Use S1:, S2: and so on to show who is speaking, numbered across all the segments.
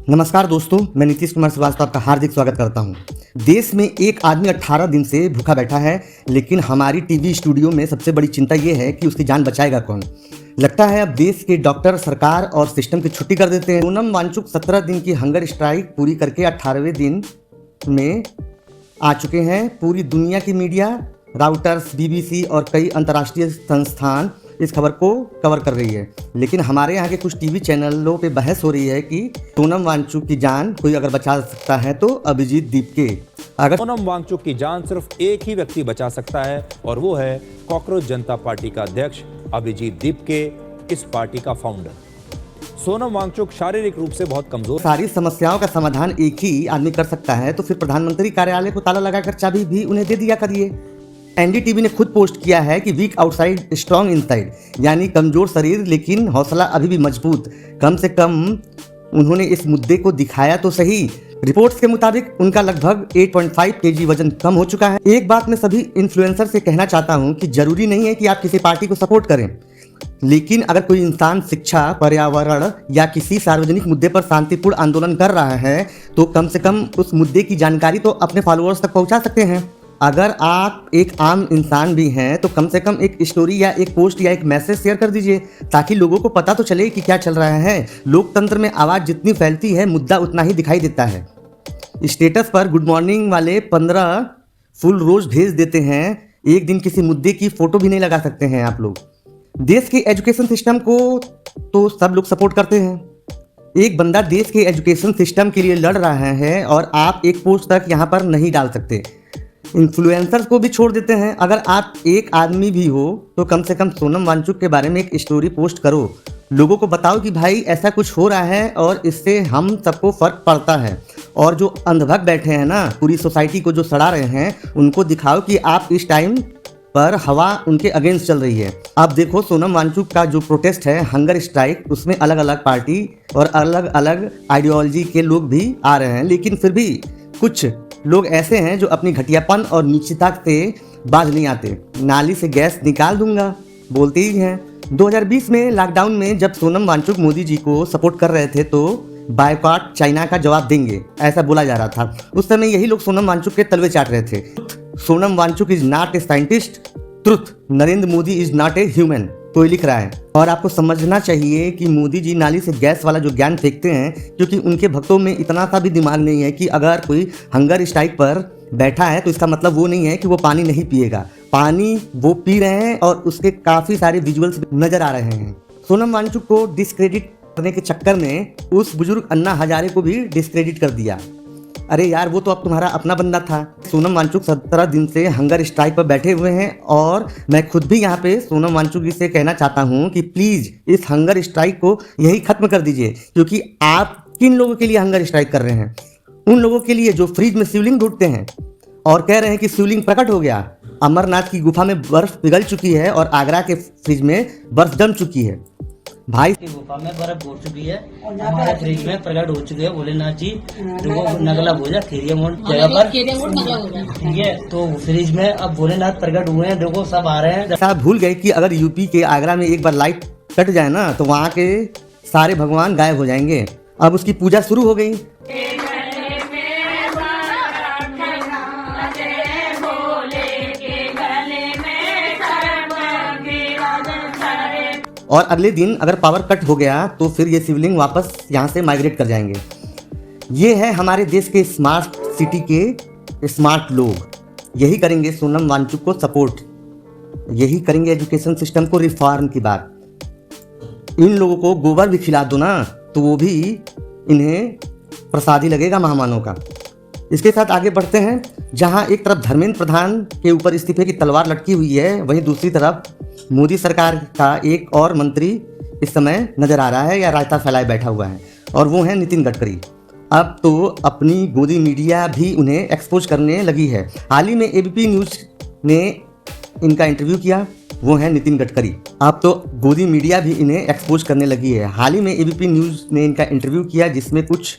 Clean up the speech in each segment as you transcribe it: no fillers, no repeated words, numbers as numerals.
S1: नमस्कार दोस्तों, मैं नीतीश कुमार श्रीवास्तव आपका हार्दिक स्वागत करता हूं। देश में एक आदमी 18 दिन से भूखा बैठा है, लेकिन हमारी टीवी स्टूडियो में सबसे बड़ी चिंता ये है कि उसकी जान बचाएगा कौन। लगता है अब देश के डॉक्टर, सरकार और सिस्टम की छुट्टी कर देते हैं। सोनम वांगचुक 17 दिन की हंगर स्ट्राइक पूरी करके 18वें दिन में आ चुके हैं। पूरी दुनिया की मीडिया, राउटर्स, बीबीसी और कई अंतर्राष्ट्रीय संस्थान इस खबर को कवर कर रही है, लेकिन हमारे यहाँ के कुछ टीवी चैनलों पे बहस हो रही है कि सोनम वांगचुक की जान कोई अगर बचा सकता है तो अभिजीत दीपके। अगर
S2: सोनम वांगचुक की जान सिर्फ एक ही व्यक्ति बचा सकता है और वो है कॉकरोच जनता पार्टी का अध्यक्ष अभिजीत दीपके, इस पार्टी का फाउंडर। सोनम वांगचुक शारीरिक रूप से बहुत कमजोर।
S1: सारी समस्याओं का समाधान एक ही आदमी कर सकता है, तो फिर प्रधानमंत्री कार्यालय को ताला लगाकर चाबी भी उन्हें दे दिया करिए। एनडीटीवी ने खुद पोस्ट किया है कि वीक आउटसाइड स्ट्रांग इनसाइड, यानी कमजोर शरीर लेकिन हौसला अभी भी मजबूत। कम से कम उन्होंने इस मुद्दे को दिखाया तो सही। रिपोर्ट्स के मुताबिक उनका लगभग 8.5 केजी वजन कम हो चुका है। एक बात मैं सभी इन्फ्लुएंसर से कहना चाहता हूं कि जरूरी नहीं है कि आप किसी पार्टी को सपोर्ट करें, लेकिन अगर कोई इंसान शिक्षा, पर्यावरण या किसी सार्वजनिक मुद्दे पर शांतिपूर्ण आंदोलन कर रहा है तो कम से कम उस मुद्दे की जानकारी तो अपने फॉलोअर्स तक पहुंचा सकते हैं। अगर आप एक आम इंसान भी हैं तो कम से कम एक स्टोरी या एक पोस्ट या एक मैसेज शेयर कर दीजिए, ताकि लोगों को पता तो चले कि क्या चल रहा है। लोकतंत्र में आवाज़ जितनी फैलती है, मुद्दा उतना ही दिखाई देता है। स्टेटस पर गुड मॉर्निंग वाले 15 फुल रोज भेज देते हैं, एक दिन किसी मुद्दे की फोटो भी नहीं लगा सकते हैं आप लोग। देश के एजुकेशन सिस्टम को तो सब लोग सपोर्ट करते हैं। एक बंदा देश के एजुकेशन सिस्टम के लिए लड़ रहा है और आप एक पोस्ट तक यहाँ पर नहीं डाल सकते। इन्फ्लुएंसर्स को भी छोड़ देते हैं। अगर आप एक आदमी भी हो तो कम से कम सोनम वांगचुक के बारे में एक स्टोरी पोस्ट करो, लोगों को बताओ कि भाई ऐसा कुछ हो रहा है और इससे हम सबको फर्क पड़ता है। और जो अंधभक्त बैठे हैं ना, पूरी सोसाइटी को जो सड़ा रहे हैं, उनको दिखाओ कि आप इस टाइम पर हवा उनके अगेंस्ट चल रही है। अब देखो, सोनम वांगचुक का जो प्रोटेस्ट है, हंगर स्ट्राइक, उसमें अलग अलग पार्टी और अलग अलग आइडियोलॉजी के लोग भी आ रहे हैं, लेकिन फिर भी कुछ लोग ऐसे हैं जो अपनी घटियापन और नीचता से बाज नहीं आते। नाली से गैस निकाल दूंगा बोलते ही हैं। 2020 में लॉकडाउन में जब सोनम वांगचुक मोदी जी को सपोर्ट कर रहे थे तो बायकॉट चाइना का जवाब देंगे, ऐसा बोला जा रहा था। उस समय यही लोग सोनम वांगचुक के तलवे चाट रहे थे। Sonam Wangchuk is not a scientist, truth, Narendra Modi is not a human, कोई लिख रहा है। और आपको समझना चाहिए कि मोदी जी नाली से गैस वाला जो ज्ञान फेंकते हैं, क्योंकि उनके भक्तों में इतना सा भी दिमाग नहीं है कि अगर कोई हंगर स्ट्राइक पर बैठा है तो इसका मतलब वो नहीं है कि वो पानी नहीं पिएगा। पानी वो पी रहे हैं और उसके काफ़ी सारे विजुअल्स नजर आ रहे हैं। सोनम वांगचुक को डिस्क्रेडिट करने के चक्कर में उस बुजुर्ग अन्ना हजारे को भी डिस्क्रेडिट कर दिया। अरे यार, वो तो अब तुम्हारा अपना बंदा था। सोनम वांगचुक 17 दिन से हंगर स्ट्राइक पर बैठे हुए हैं और मैं खुद भी यहाँ पे सोनम वांगचुक जी से कहना चाहता हूँ कि प्लीज़ इस हंगर स्ट्राइक को यही खत्म कर दीजिए। क्योंकि आप किन लोगों के लिए हंगर स्ट्राइक कर रहे हैं? उन लोगों के लिए जो फ्रिज में शिवलिंग ढूंढते हैं और कह रहे हैं कि शिवलिंग प्रकट हो गया। अमरनाथ की गुफा में बर्फ पिघल चुकी है और आगरा के फ्रिज में बर्फ जम चुकी है। भाई
S3: की गुफा में बर्फ घुट चुकी है, हमारे फ्रिज में प्रकट हो चुके हैं भोलेनाथ जी। देखो नगला भोजा खेरिया मोड़ जगह पर, ठीक है, तो फ्रिज में अब भोलेनाथ प्रकट हुए हैं। देखो सब आ रहे हैं।
S1: साहब भूल गए कि अगर यूपी के आगरा में एक बार लाइट कट जाए ना तो वहाँ के सारे भगवान गायब हो जाएंगे। अब उसकी पूजा शुरू हो गई। और अगले दिन अगर पावर कट हो गया तो फिर ये शिवलिंग वापस यहाँ से माइग्रेट कर जाएंगे। ये है हमारे देश के स्मार्ट सिटी के स्मार्ट लोग। यही करेंगे सोनम वांगचुक को सपोर्ट, यही करेंगे एजुकेशन सिस्टम को रिफॉर्म की बात। इन लोगों को गोबर भी खिला दो ना तो वो भी इन्हें प्रसादी लगेगा मेहमानों का। इसके साथ आगे बढ़ते हैं। जहां एक तरफ धर्मेंद्र प्रधान के ऊपर इस्तीफे की तलवार लटकी हुई है, वहीं दूसरी तरफ मोदी सरकार का एक और मंत्री इस समय नजर आ रहा है या रायता फैलाए बैठा हुआ है, और वो है नितिन गडकरी। अब तो अपनी गोदी मीडिया भी उन्हें एक्सपोज करने लगी है। हाल ही में एबीपी न्यूज ने इनका इंटरव्यू किया, वो है नितिन गडकरी। अब तो गोदी मीडिया भी इन्हें एक्सपोज करने लगी है। हाल ही में एबीपी न्यूज ने इनका इंटरव्यू किया जिसमें कुछ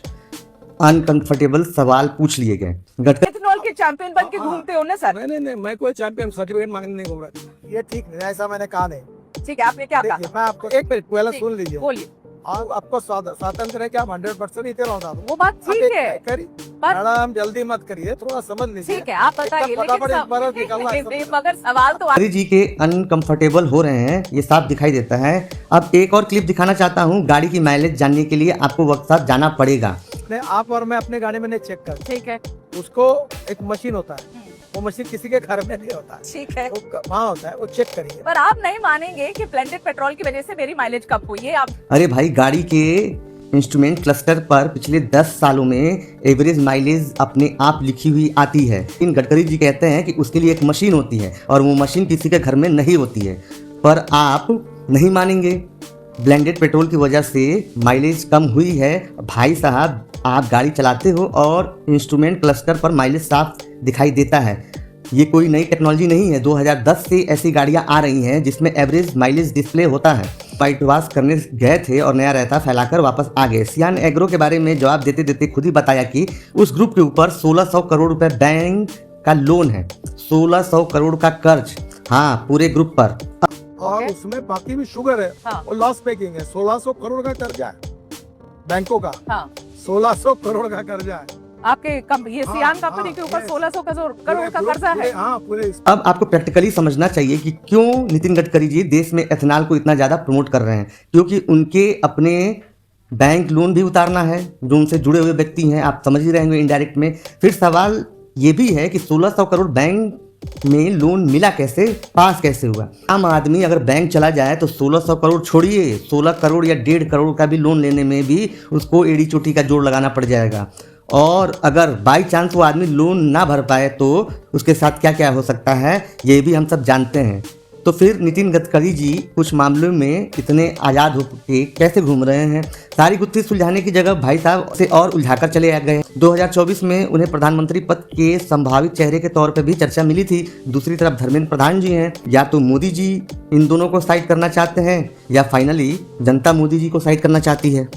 S1: अनकंफर्टेबल सवाल पूछ लिए गए। गडकरी
S4: इथेनॉल के चैंपियन बन के घूमते हो ना सर?
S5: नहीं, मैं कोई चैंपियन सर्टिफिकेट मांगने नहीं घूम रहा। ये ठीक नहीं, ऐसा मैंने कहा नहीं।
S4: ठीक है, आपने क्या कहा?
S5: मैं आपको एक मिनट पहले सुन लीजिए।
S4: बोलिए।
S5: आपको स्वातंत्र है कि आप 100% ही तेरा होता
S4: वो बात ठीक है पर
S5: मैडम जल्दी मत करिए, थोड़ा समझ लीजिए।
S4: ठीक है आप बताइए
S5: इतना फटाफट
S4: लेकिन
S5: इस बार निकलना है।
S4: नहीं, मगर सवाल तो
S1: गडकरी जी के अनकंफर्टेबल हो रहे हैं, ये साफ दिखाई देता है। अब एक और क्लिप दिखाना चाहता हूँ। गाड़ी की माइलेज जानने के लिए आपको वक्त साथ जाना पड़ेगा।
S5: नहीं, आप और मैं अपने गाड़ी में नहीं चेक कर,
S4: ठीक है
S5: उसको एक मशीन होता है, वो मशीन किसी के घर में नहीं होता है,
S4: ठीक है
S5: वो वहाँ होता है, वो चेक करिए।
S4: पर आप नहीं मानेंगे कि ब्लेंडेड पेट्रोल की वजह से मेरी माइलेज कम हुई है। आप
S1: अरे भाई, गाड़ी के इंस्ट्रूमेंट क्लस्टर पर पिछले 10 सालों में एवरेज माइलेज अपने आप लिखी हुई आती है। इन गडकरी जी कहते हैं कि उसके लिए एक मशीन होती है और वो मशीन किसी के घर में नहीं होती है, पर आप नहीं मानेंगे। ब्लेंडेड पेट्रोल की वजह से माइलेज कम हुई है। भाई साहब, आप गाड़ी चलाते हो और इंस्ट्रूमेंट क्लस्टर पर माइलेज साफ दिखाई देता है। ये कोई नई टेक्नोलॉजी नहीं है। 2010 से ऐसी गाड़ियां आ रही हैं जिसमें एवरेज माइलेज डिस्प्ले होता है। वाइट वॉश करने गए थे और नया रहता फैलाकर वापस आ गए। सियान एग्रो के बारे में जवाब देते देते खुद ही बताया कि उस ग्रुप के ऊपर 1600 करोड़ रुपए बैंक का लोन है, 1600 करोड़ का कर्ज, हाँ, पूरे ग्रुप पर।
S5: और उसमें बाकी भी शुगर है,
S4: हाँ।
S5: वो लॉस मेकिंग है। 1600 करोड़ का कर्जा है बैंकों का,
S4: हाँ
S5: 1600 करोड़ का कर्जा है।
S4: आपके ये
S5: हाँ,
S4: सियान कंपनी
S5: हाँ,
S4: के ऊपर
S5: yes।
S4: 1600 करोड़ का
S5: पूरे-
S4: कर्जा
S5: पूरे-
S4: है।
S5: हाँ, पूरे
S1: अब आपको प्रैक्टिकली समझना चाहिए कि क्यों नितिन गडकरी जी देश में एथेनॉल को इतना ज़्यादा प्रमोट कर रहे हैं। क्योंकि उनके अपने बैंक लोन भी उतारना है जो उनसे जुड़े हुए व्यक्ति हैं, आप समझ ही रहे होंगे इनडायरेक्ट में। फिर सवाल ये भी है कि 1600 करोड़ बैंक में लोन मिला कैसे, पास कैसे हुआ। आम आदमी अगर बैंक चला जाए तो 1600 करोड़ छोड़िए, 16 करोड़ या 1.5 करोड़ का भी लोन लेने में भी उसको एड़ी चोटी का जोड़ लगाना पड़ जाएगा। और अगर बाई चांस वो आदमी लोन ना भर पाए तो उसके साथ क्या क्या हो सकता है, ये भी हम सब जानते हैं। तो फिर नितिन गडकरी जी कुछ मामलों में इतने आज़ाद होकर कैसे घूम रहे हैं। सारी गुत्थी सुलझाने की जगह भाई साहब से और उलझाकर चले आ गए। 2024 में उन्हें प्रधानमंत्री पद के संभावित चेहरे के तौर पर भी चर्चा मिली थी। दूसरी तरफ धर्मेंद्र प्रधान जी हैं, या तो मोदी जी इन दोनों को साइड करना चाहते हैं या फाइनली जनता मोदी जी को साइड करना चाहती है।